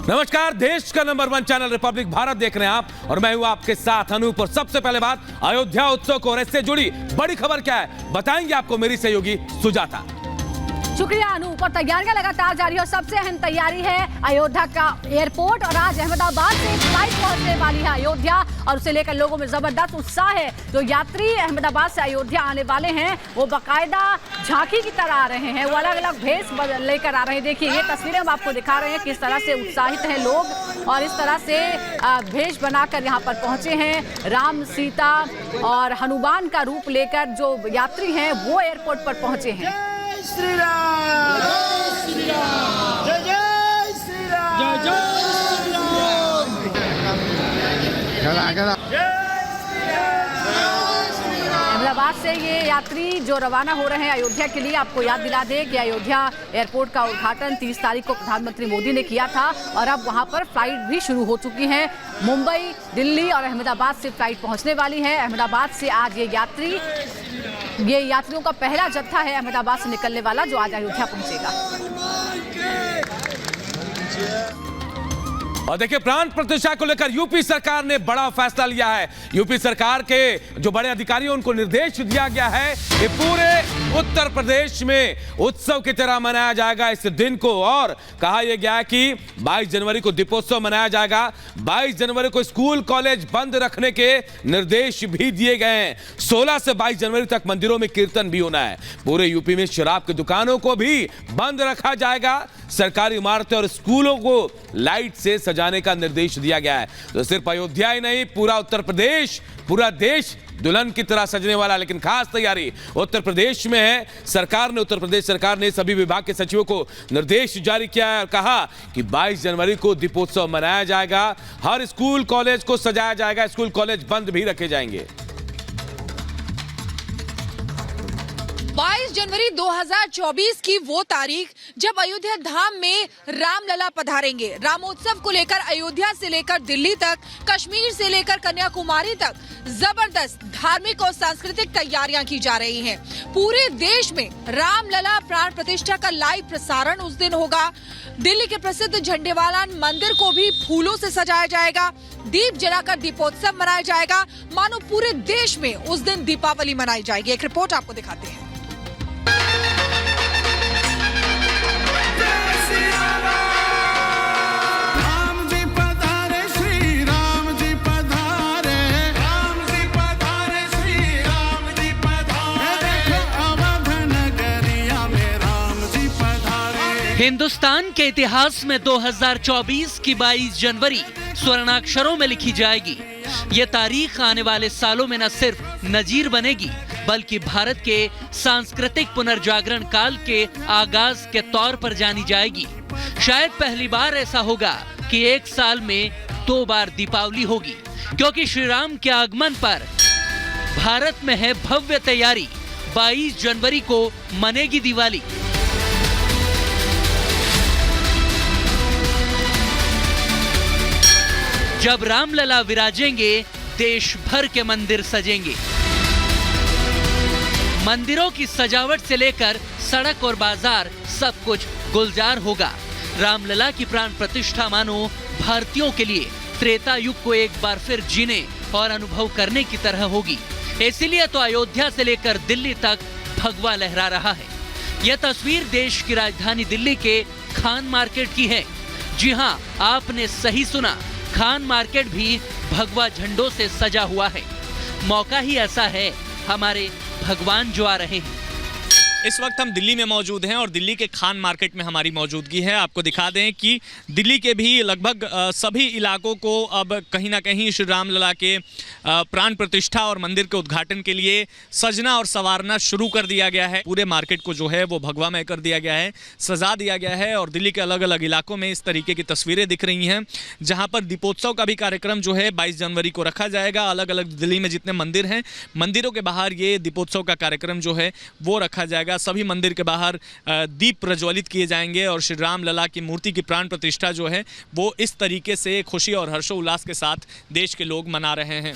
नमस्कार, देश का नंबर 1 चैनल रिपब्लिक भारत देख रहे हैं आप और मैं हूं आपके साथ अनूप। और सबसे पहले बात अयोध्या उत्सव को और इससे जुड़ी बड़ी खबर क्या है बताएंगे आपको मेरी सहयोगी सुजाता। शुक्रिया अनूप। और तैयारियां लगातार जारी और सबसे अहम तैयारी है अयोध्या का एयरपोर्ट। और आज अहमदाबाद से फ्लाइट पहुंचने वाली है अयोध्या और उसे लेकर लोगों में जबरदस्त उत्साह है। जो यात्री अहमदाबाद से अयोध्या आने वाले हैं वो बाकायदा झांकी की तरह आ रहे हैं, वो अलग अलग भेष लेकर आ रहे हैं। देखिए ये तस्वीरें हम आपको दिखा रहे हैं किस तरह से उत्साहित हैं लोग और इस तरह से भेष बनाकर यहाँ पर पहुंचे हैं। राम, सीता और हनुमान का रूप लेकर जो यात्री हैं वो एयरपोर्ट पर पहुंचे हैं। श्री राम, जय श्री राम, जय जय श्री राम, जय जय श्री राम, अहमदाबाद से ये यात्री जो रवाना हो रहे हैं अयोध्या के लिए, आपको याद दिला दें कि अयोध्या एयरपोर्ट का उद्घाटन 30 तारीख को प्रधानमंत्री मोदी ने किया था और अब वहां पर फ्लाइट भी शुरू हो चुकी हैं। मुंबई, दिल्ली और अहमदाबाद से फ्लाइट पहुंचने वाली है। अहमदाबाद से आज ये यात्रियों का पहला जत्था है अहमदाबाद से निकलने वाला जो आज अयोध्या पहुंचेगा। और देखिए, प्राण प्रतिष्ठा को लेकर यूपी सरकार ने बड़ा फैसला लिया है। यूपी सरकार के जो बड़े अधिकारी हैं उनको निर्देश दिया गया है कि पूरे उत्तर प्रदेश में उत्सव की तरह मनाया जाएगा इस दिन को। और कहा यह गया है कि 22 जनवरी को दीपोत्सव मनाया जाएगा। 22 जनवरी को स्कूल कॉलेज बंद रखने के निर्देश भी दिए गए हैं। 16 से 22 जनवरी तक मंदिरों में कीर्तन भी होना है। पूरे यूपी में शराब की दुकानों को भी बंद रखा जाएगा। सरकारी इमारतें और स्कूलों को लाइट से सजाने का निर्देश दिया गया है। तो सिर्फ अयोध्या ही नहीं, पूरा उत्तर प्रदेश, पूरा देश दुल्हन की तरह सजने वाला। लेकिन खास तैयारी उत्तर प्रदेश में है। उत्तर प्रदेश सरकार ने सभी विभाग के सचिवों को निर्देश जारी किया है और कहा कि 22 जनवरी को दीपोत्सव मनाया जाएगा। हर स्कूल कॉलेज को सजाया जाएगा, स्कूल कॉलेज बंद भी रखे जाएंगे। 22 जनवरी 2024 की वो तारीख जब अयोध्या धाम में रामलला पधारेंगे। रामोत्सव को लेकर अयोध्या से लेकर दिल्ली तक, कश्मीर से लेकर कन्याकुमारी तक जबरदस्त धार्मिक और सांस्कृतिक तैयारियां की जा रही हैं। पूरे देश में रामलला प्राण प्रतिष्ठा का लाइव प्रसारण उस दिन होगा। दिल्ली के प्रसिद्ध झंडेवाला मंदिर को भी फूलों से सजाया जाएगा। दीप जलाकर दीपोत्सव मनाया जाएगा। मानो पूरे देश में उस दिन दीपावली मनाई जाएगी। एक रिपोर्ट आपको दिखाते हैं। हिंदुस्तान के इतिहास में 2024 की 22 जनवरी स्वर्णाक्षरों में लिखी जाएगी। ये तारीख आने वाले सालों में न सिर्फ नजीर बनेगी बल्कि भारत के सांस्कृतिक पुनर्जागरण काल के आगाज के तौर पर जानी जाएगी। शायद पहली बार ऐसा होगा कि एक साल में 2 बार दीपावली होगी, क्योंकि श्री राम के आगमन पर भारत में है भव्य तैयारी। 22 जनवरी को मनेगी दिवाली। जब रामलला विराजेंगे, देश भर के मंदिर सजेंगे। मंदिरों की सजावट से लेकर सड़क और बाजार सब कुछ गुलजार होगा। रामलला की प्राण प्रतिष्ठा मानो भारतीयों के लिए त्रेता युग को एक बार फिर जीने और अनुभव करने की तरह होगी। इसीलिए तो अयोध्या से लेकर दिल्ली तक भगवा लहरा रहा है। यह तस्वीर देश की राजधानी दिल्ली के खान मार्केट की है। जी हाँ, आपने सही सुना, खान मार्केट भी भगवा झंडों से सजा हुआ है। मौका ही ऐसा है, हमारे भगवान जो आ रहे हैं। इस वक्त हम दिल्ली में मौजूद हैं और दिल्ली के खान मार्केट में हमारी मौजूदगी है। आपको दिखा दें कि दिल्ली के भी लगभग सभी इलाकों को अब कहीं ना कहीं श्री रामलला के प्राण प्रतिष्ठा और मंदिर के उद्घाटन के लिए सजना और संवारना शुरू कर दिया गया है। पूरे मार्केट को जो है वो भगवामय कर दिया गया है, सजा दिया गया है। और दिल्ली के अलग अलग इलाकों में इस तरीके की तस्वीरें दिख रही हैं, जहाँ पर दीपोत्सव का भी कार्यक्रम जो है 22 जनवरी को रखा जाएगा। अलग अलग दिल्ली में जितने मंदिर हैं, मंदिरों के बाहर ये दीपोत्सव का कार्यक्रम जो है वो रखा जाएगा। सभी मंदिर के बाहर दीप प्रज्वलित किए जाएंगे और श्री राम लला की मूर्ति की प्राण प्रतिष्ठा जो है वो इस तरीके से खुशी और हर्षोल्लास के साथ देश के लोग मना रहे हैं।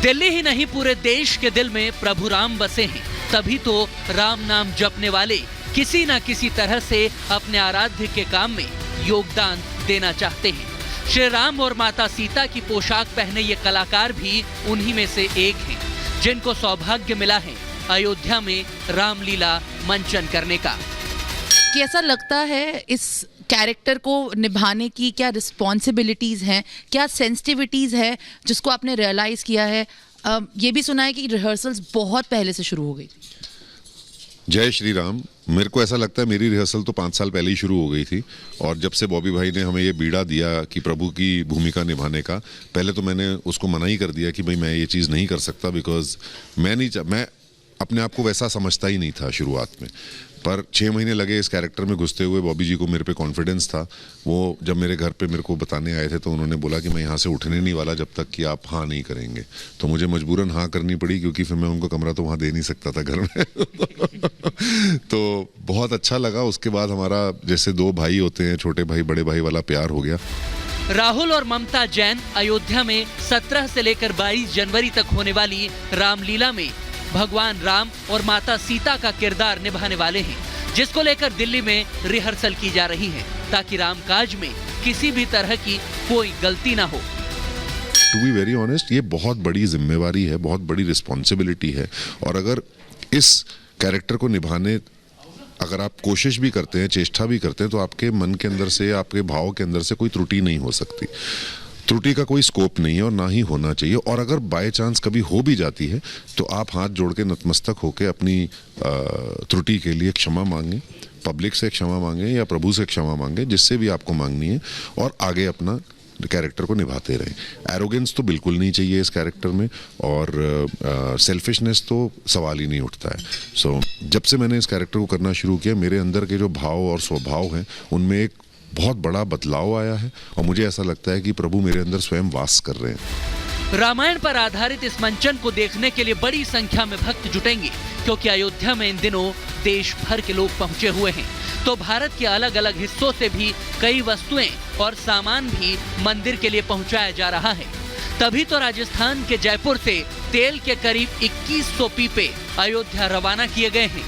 दिल्ली ही नहीं, पूरे देश के दिल में प्रभु राम बसे हैं। तभी तो राम नाम जपने वाले किसी न किसी तरह से अपने आराध्य के काम में योगदान देना चाहते हैं। श्री राम और माता सीता की पोशाक पहने ये कलाकार भी उन्हीं में से एक हैं, जिनको सौभाग्य मिला है अयोध्या में रामलीला मंचन करने का। कैसा लगता है इस कैरेक्टर को निभाने की, क्या रिस्पॉन्सिबिलिटीज़ हैं, क्या सेंसिटिविटीज़ है जिसको आपने रियलाइज़ किया है? ये भी सुना है कि रिहर्सल्स बहुत पहले से शुरू हो गई। जय श्री राम। मेरे को ऐसा लगता है मेरी रिहर्सल तो 5 साल पहले ही शुरू हो गई थी, और जब से बॉबी भाई ने हमें ये बीड़ा दिया कि प्रभु की भूमिका निभाने का, पहले तो मैंने उसको मना ही कर दिया कि भाई मैं ये चीज़ नहीं कर सकता, बिकॉज मैं अपने आप को वैसा समझता ही नहीं था शुरुआत में। पर 6 महीने लगे इस कैरेक्टर में घुसते हुए। बॉबी जी को मेरे पे कॉन्फिडेंस था। वो जब मेरे घर पे मेरे को बताने आए थे तो उन्होंने बोला कि मैं यहाँ से उठने नहीं वाला जब तक कि आप हाँ नहीं करेंगे। तो मुझे मजबूरन हाँ करनी पड़ी, क्योंकि फिर मैं उनको कमरा तो वहाँ दे नहीं सकता था घर में। तो बहुत अच्छा लगा। उसके बाद हमारा जैसे 2 भाई होते हैं, छोटे भाई बड़े भाई वाला प्यार हो गया। राहुल और ममता जैन अयोध्या में 17 से लेकर 22 जनवरी तक होने वाली रामलीला में भगवान राम और माता सीता का किरदार निभाने वाले हैं, जिसको लेकर दिल्ली में रिहर्सल की जा रही है ताकि रामकाज में किसी भी तरह की कोई गलती ना हो। टू बी वेरी ऑनेस्ट, ये बहुत बड़ी जिम्मेवारी है, बहुत बड़ी रिस्पॉन्सिबिलिटी है, और अगर इस कैरेक्टर को निभाने अगर आप कोशिश भी करते हैं, चेष्टा भी करते हैं, तो आपके मन के अंदर से, आपके भाव के अंदर से कोई त्रुटि नहीं हो सकती। त्रुटि का कोई स्कोप नहीं है और ना ही होना चाहिए। और अगर बाय चांस कभी हो भी जाती है तो आप हाथ जोड़ के नतमस्तक होकर अपनी त्रुटि के लिए क्षमा मांगें, पब्लिक से क्षमा मांगें या प्रभु से क्षमा मांगें, जिससे भी आपको मांगनी है, और आगे अपना कैरेक्टर को निभाते रहें। एरोगेंस तो बिल्कुल नहीं चाहिए इस कैरेक्टर में, और सेल्फिशनेस तो सवाल ही नहीं उठता है। सो जब से मैंने इस कैरेक्टर को करना शुरू किया, मेरे अंदर के जो भाव और स्वभाव हैं उनमें एक बहुत बड़ा बदलाव आया है, और मुझे ऐसा लगता है कि प्रभु मेरे अंदर स्वयं वास कर रहे हैं। रामायण पर आधारित इस मंचन को देखने के लिए बड़ी संख्या में भक्त जुटेंगे, क्योंकि अयोध्या में इन दिनों देश भर के लोग पहुंचे हुए हैं। तो भारत के अलग अलग हिस्सों से भी कई वस्तुएं और सामान भी मंदिर के लिए पहुंचाया जा रहा है। तभी तो राजस्थान के जयपुर से तेल के करीब 2100 पीपे अयोध्या रवाना किए गए हैं।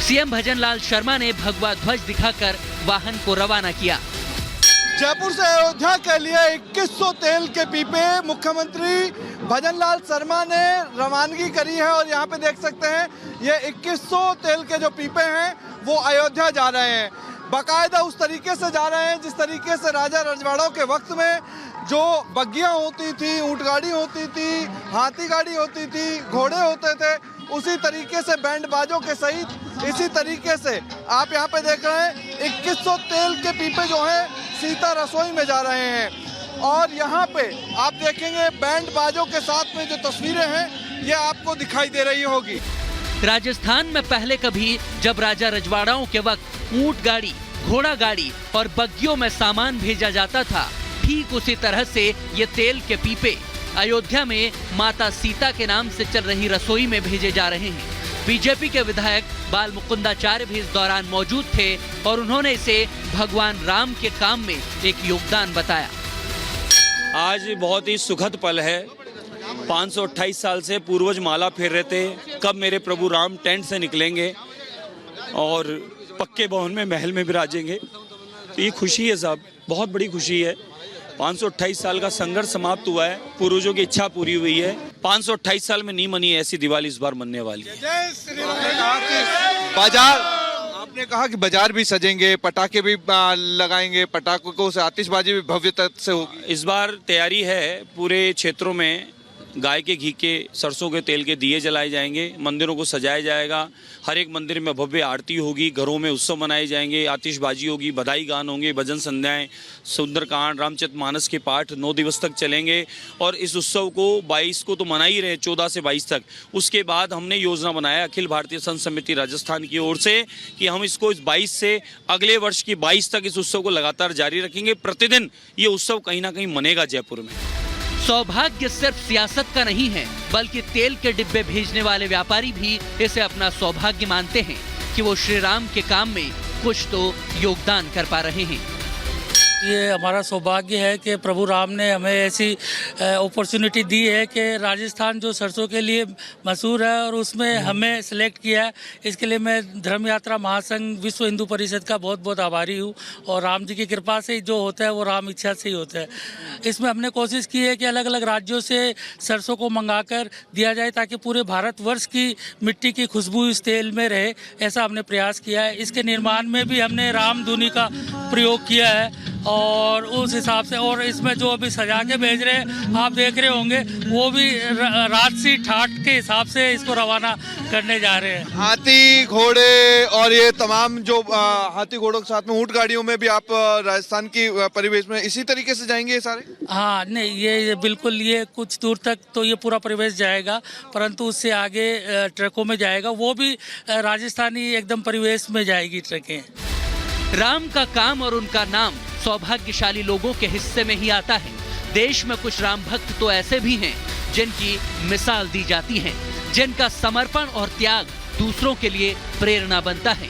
सीएम भजनलाल शर्मा ने भगवा ध्वज दिखाकर वाहन को रवाना किया। जयपुर से अयोध्या के लिए 2100 तेल के पीपे मुख्यमंत्री भजनलाल शर्मा ने रवानगी करी है, और यहाँ पे देख सकते हैं ये 2100 तेल के जो पीपे हैं वो अयोध्या जा रहे हैं। बाकायदा उस तरीके से जा रहे हैं जिस तरीके से राजा रजवाड़ों के वक्त में जो बग्गियां होती थी, ऊंट गाड़ी होती थी, हाथी गाड़ी होती थी, घोड़े होते थे, उसी तरीके से बैंड बाजों के सहित इसी तरीके से आप यहाँ पे देख रहे हैं 2100 तेल के पीपे जो हैं सीता रसोई में जा रहे हैं। और यहाँ पे आप देखेंगे बैंड बाजों के साथ में जो तस्वीरें हैं ये आपको दिखाई दे रही होगी। राजस्थान में पहले कभी जब राजा रजवाड़ाओं के वक्त ऊंट गाड़ी, घोड़ा गाड़ी और बग्गियों में सामान भेजा जाता था, ठीक उसी तरह से ये तेल के पीपे अयोध्या में माता सीता के नाम से चल रही रसोई में भेजे जा रहे हैं। बीजेपी के विधायक बाल मुकुंदाचार्य भी इस दौरान मौजूद थे और उन्होंने इसे भगवान राम के काम में एक योगदान बताया। आज बहुत ही सुखद पल है। 528 साल से पूर्वज माला फेर रहे थे, कब मेरे प्रभु राम टेंट से निकलेंगे और पक्के भवन में महल में विराजेंगे। तो ये खुशी है साहब, बहुत बड़ी खुशी है। 528 साल का संघर्ष समाप्त हुआ है, पूर्वजों की इच्छा पूरी हुई है। 528 साल में नहीं मनी ऐसी दिवाली इस बार मनने वाली है। बाजार, आपने कहा कि बाजार भी सजेंगे, पटाखे भी लगाएंगे, पटाखों से आतिशबाजी भी भव्यता से होगी। इस बार तैयारी है, पूरे क्षेत्रों में गाय के घी के, सरसों के तेल के दिए जलाए जाएंगे, मंदिरों को सजाया जाएगा, हर एक मंदिर में भव्य आरती होगी, घरों में उत्सव मनाए जाएंगे, आतिशबाजी होगी, बधाई गान होंगे, भजन संध्याएं, सुंदरकांड, रामचरितमानस के पाठ 9 दिवस तक चलेंगे। और इस उत्सव को 22 को तो मना ही रहे, 14 से 22 तक। उसके बाद हमने योजना बनाया अखिल भारतीय संत समिति राजस्थान की ओर से कि हम इसको इस 22 से अगले वर्ष की 22 तक इस उत्सव को लगातार जारी रखेंगे। प्रतिदिन ये उत्सव कहीं ना कहीं मनेगा जयपुर में। सौभाग्य सिर्फ सियासत का नहीं है, बल्कि तेल के डिब्बे भेजने वाले व्यापारी भी इसे अपना सौभाग्य मानते हैं कि वो श्री राम के काम में कुछ तो योगदान कर पा रहे हैं। ये हमारा सौभाग्य है कि प्रभु राम ने हमें ऐसी अपॉर्चुनिटी दी है कि राजस्थान जो सरसों के लिए मशहूर है और उसमें हमें सिलेक्ट किया है। इसके लिए मैं धर्म यात्रा महासंघ विश्व हिंदू परिषद का बहुत बहुत आभारी हूँ। और राम जी की कृपा से जो होता है वो राम इच्छा से ही होता है। इसमें हमने कोशिश की है कि अलग अलग राज्यों से सरसों को मंगाकर दिया जाए ताकि पूरे भारतवर्ष की मिट्टी की खुशबू इस तेल में रहे, ऐसा हमने प्रयास किया है। इसके निर्माण में भी हमने राम धुनी का प्रयोग किया है और उस हिसाब से, और इसमें जो अभी सजा के भेज रहे हैं आप देख रहे होंगे, वो भी राजसी ठाट के हिसाब से इसको रवाना करने जा रहे हैं। हाथी घोड़े और ये तमाम जो हाथी घोड़ों के साथ में ऊंट गाड़ियों में भी आप राजस्थान की परिवेश में इसी तरीके से जाएंगे ये सारे? हाँ, नहीं, ये बिल्कुल, ये कुछ दूर तक तो ये पूरा परिवेश जाएगा, परंतु उससे आगे ट्रकों में जाएगा, वो भी राजस्थानी एकदम परिवेश में जाएगी ट्रकें। राम का काम और उनका नाम सौभाग्यशाली लोगों के हिस्से में ही आता है। देश में कुछ राम भक्त तो ऐसे भी हैं जिनकी मिसाल दी जाती है, जिनका समर्पण और त्याग दूसरों के लिए प्रेरणा बनता है।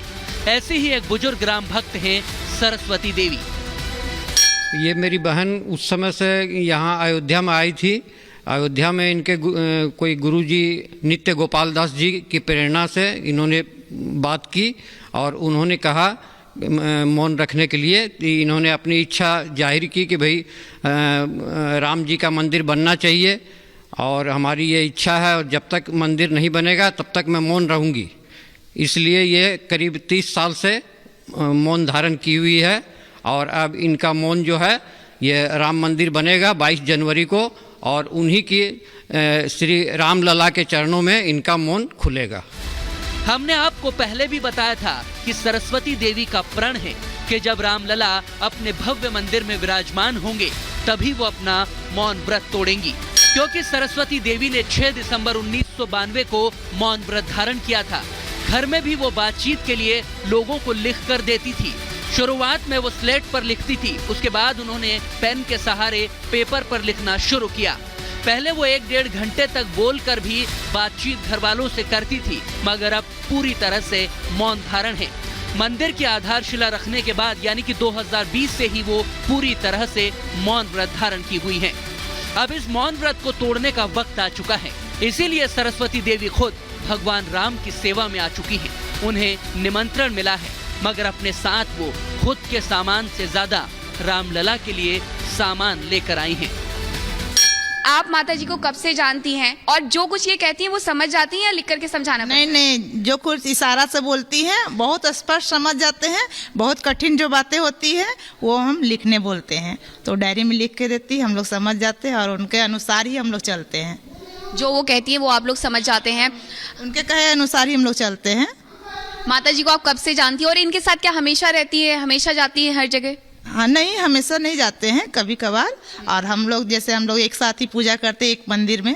ऐसे ही एक बुजुर्ग राम भक्त हैं सरस्वती देवी। ये मेरी बहन उस समय से यहाँ अयोध्या में आई थी। अयोध्या में इनके कोई गुरुजी नित्य गोपाल दास जी की प्रेरणा से इन्होंने बात की और उन्होंने कहा मौन रखने के लिए। इन्होंने अपनी इच्छा जाहिर की कि भाई राम जी का मंदिर बनना चाहिए और हमारी ये इच्छा है और जब तक मंदिर नहीं बनेगा तब तक मैं मौन रहूँगी। इसलिए ये करीब 30 साल से मौन धारण की हुई है और अब इनका मौन जो है ये राम मंदिर बनेगा 22 जनवरी को और उन्हीं की श्री राम लला के चरणों में इनका मौन खुलेगा। हमने आपको पहले भी बताया था कि सरस्वती देवी का प्रण है कि जब रामलला अपने भव्य मंदिर में विराजमान होंगे तभी वो अपना मौन व्रत तोड़ेंगी, क्योंकि सरस्वती देवी ने 6 दिसंबर 1992 को मौन व्रत धारण किया था। घर में भी वो बातचीत के लिए लोगों को लिख कर देती थी। शुरुआत में वो स्लेट पर लिखती थी, उसके बाद उन्होंने पेन के सहारे पेपर पर लिखना शुरू किया। पहले वो 1-1.5 घंटे तक बोलकर भी बातचीत घर वालों से करती थी, मगर अब पूरी तरह से मौन धारण है। मंदिर की आधारशिला रखने के बाद यानी कि 2020 से ही वो पूरी तरह से मौन व्रत धारण की हुई हैं। अब इस मौन व्रत को तोड़ने का वक्त आ चुका है, इसीलिए सरस्वती देवी खुद भगवान राम की सेवा में आ चुकी हैं। उन्हें निमंत्रण मिला है, मगर अपने साथ वो खुद के सामान से ज्यादा रामलला के लिए सामान लेकर आई हैं। आप माता जी को कब से जानती हैं और जो कुछ ये कहती हैं वो समझ जाती हैं या लिख करके समझाना पड़ता है? नहीं, जो कुछ इशारा से बोलती हैं बहुत स्पष्ट समझ जाते हैं। बहुत कठिन जो बातें होती है वो हम लिखने बोलते हैं, तो डायरी में लिख के देती है, हम लोग समझ जाते हैं और उनके अनुसार ही हम लोग चलते हैं। जो वो कहती है वो आप लोग समझ जाते हैं, उनके कहे अनुसार ही हम लोग चलते हैं। माता जी को आप कब से जानती हैं और इनके साथ क्या हमेशा रहती है, हमेशा जाती है हर जगह? हाँ, नहीं, हमेशा नहीं जाते हैं, कभी कभार। और हम लोग एक साथ ही पूजा करते हैं एक मंदिर में।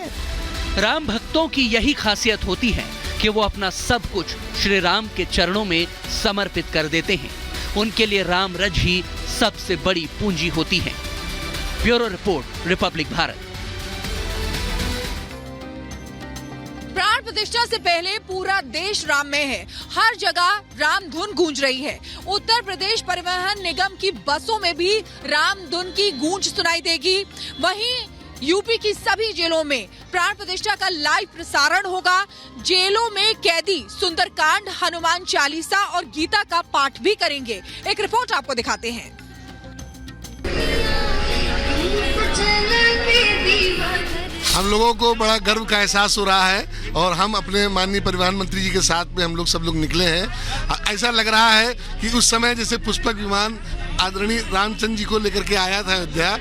राम भक्तों की यही खासियत होती है कि वो अपना सब कुछ श्री राम के चरणों में समर्पित कर देते हैं। उनके लिए राम रज ही सबसे बड़ी पूंजी होती है। Bureau report, Republic Bharat. प्राण प्रतिष्ठा से पहले पूरा देश राम में है, हर जगह राम धुन गूंज रही है। उत्तर प्रदेश परिवहन निगम की बसों में भी राम धुन की गूंज सुनाई देगी। वहीं यूपी की सभी जेलों में प्राण प्रतिष्ठा का लाइव प्रसारण होगा। जेलों में कैदी सुंदरकांड, हनुमान चालीसा और गीता का पाठ भी करेंगे। एक रिपोर्ट आपको दिखाते हैं। हम लोगों को बड़ा गर्व का एहसास हो रहा है और हम अपने माननीय परिवहन मंत्री जी के साथ में हम लोग सब लोग निकले हैं। ऐसा लग रहा है कि उस समय जैसे पुष्पक विमान आदरणीय रामचंद्र जी को लेकर के आया था अयोध्या,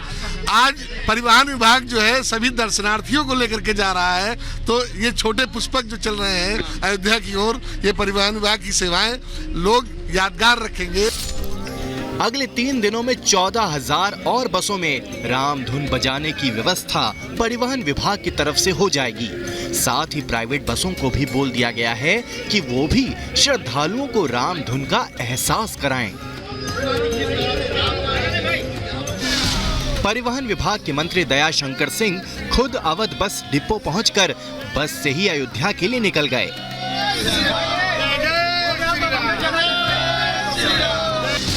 आज परिवहन विभाग जो है सभी दर्शनार्थियों को लेकर के जा रहा है। तो ये छोटे पुष्पक जो चल रहे हैं अयोध्या की ओर, ये परिवहन विभाग की सेवाएं लोग यादगार रखेंगे। अगले 3 दिनों में 14,000 और बसों में राम धुन बजाने की व्यवस्था परिवहन विभाग की तरफ से हो जाएगी। साथ ही प्राइवेट बसों को भी बोल दिया गया है कि वो भी श्रद्धालुओं को राम धुन का एहसास कराएं। परिवहन विभाग के मंत्री दयाशंकर सिंह खुद अवध बस डिपो पहुंचकर बस से ही अयोध्या के लिए निकल गए।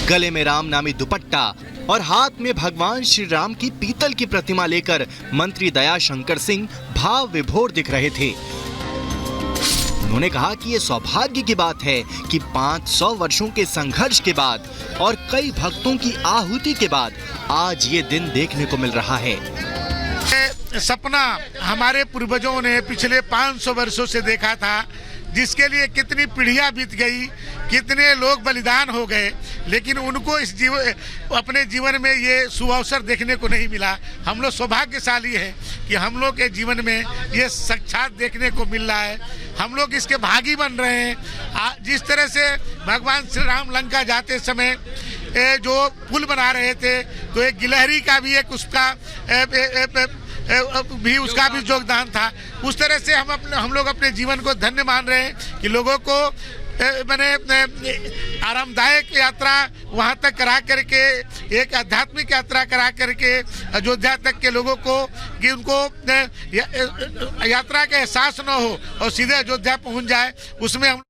गले में राम नामी दुपट्टा, और हाथ में भगवान श्री राम की पीतल की प्रतिमा लेकर मंत्री दया शंकर सिंह भाव विभोर दिख रहे थे। उन्होंने कहा कि ये सौभाग्य की बात है कि 500 वर्षों के संघर्ष के बाद और कई भक्तों की आहुति के बाद आज ये दिन देखने को मिल रहा है। सपना हमारे पूर्वजों ने पिछले 500 वर्षों से देखा था, जिसके लिए कितनी पीढ़ियां बीत गई, कितने लोग बलिदान हो गए, लेकिन उनको अपने जीवन में ये सुअवसर देखने को नहीं मिला। हम लोग सौभाग्यशाली हैं कि हम लोग के जीवन में ये साक्षात देखने को मिल रहा है। हम लोग इसके भागी बन रहे हैं। जिस तरह से भगवान श्री राम लंका जाते समय जो पुल बना रहे थे, तो एक गिलहरी का भी एक उसका भी योगदान था। उस तरह से हम लोग अपने जीवन को धन्य मान रहे हैं कि लोगों को आरामदायक यात्रा वहां तक करा करके, एक आध्यात्मिक यात्रा करा करके अयोध्या तक के लोगों को, कि उनको यात्रा का एहसास न हो और सीधे अयोध्या पहुंच जाए, उसमें हम